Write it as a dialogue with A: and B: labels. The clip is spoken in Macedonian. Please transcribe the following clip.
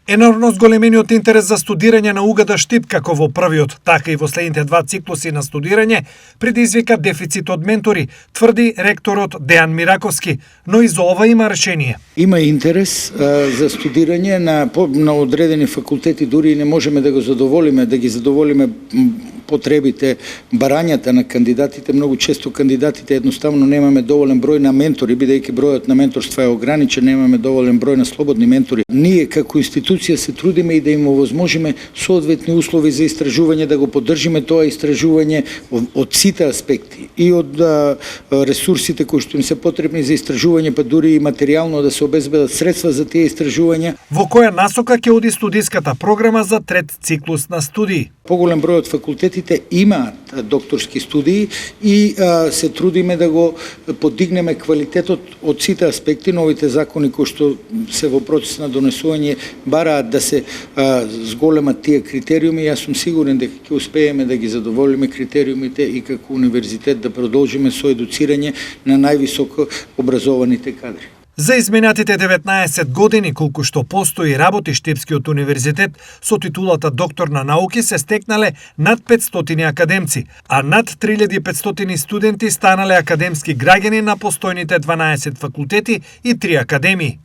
A: Енормно зголемениот интерес за студирање на УГД Штип како во првиот, така и во следните два циклуси на студирање предизвика дефицит од ментори, тврди ректорот Дејан Мираковски, но и за ова има решение.
B: Има интерес за студирање на одредени факултети, дури и не можеме да ги задоволиме потребите, барањата на кандидатите. Многу често кандидатите едноставно немаме доволен број на ментори, бидејќи бројот на менторства е ограничен, немаме доволен број на слободни ментори. Ние како институција се трудиме и да им овозможиме соодветни услови за истражување, да го поддржиме тоа истражување од сите аспекти и од ресурсите кои што им се потребни за истражување, па дури и материјално да се обезбедат средства за тие истражувања.
A: Во која насока ќе оди студиската програма за трет циклус на студии?
B: Поголем број од факултетите имаат докторски студии и се трудиме да го подигнеме квалитетот од сите аспекти. Новите закони кои што се во процес на донесување бараат да се зголемат тие критериуми. Јас сум сигурен дека ќе успееме да ги задоволиме критериумите и како универзитет да продолжиме со едуцирање на највисоко образованите кадри.
A: За изминатите 19 години колку што постои и работи Штипскиот универзитет, со титулата доктор на науки се стекнале над 500 академци, а над 3500 студенти станале академски граѓани на постојните 12 факултети и 3 академии.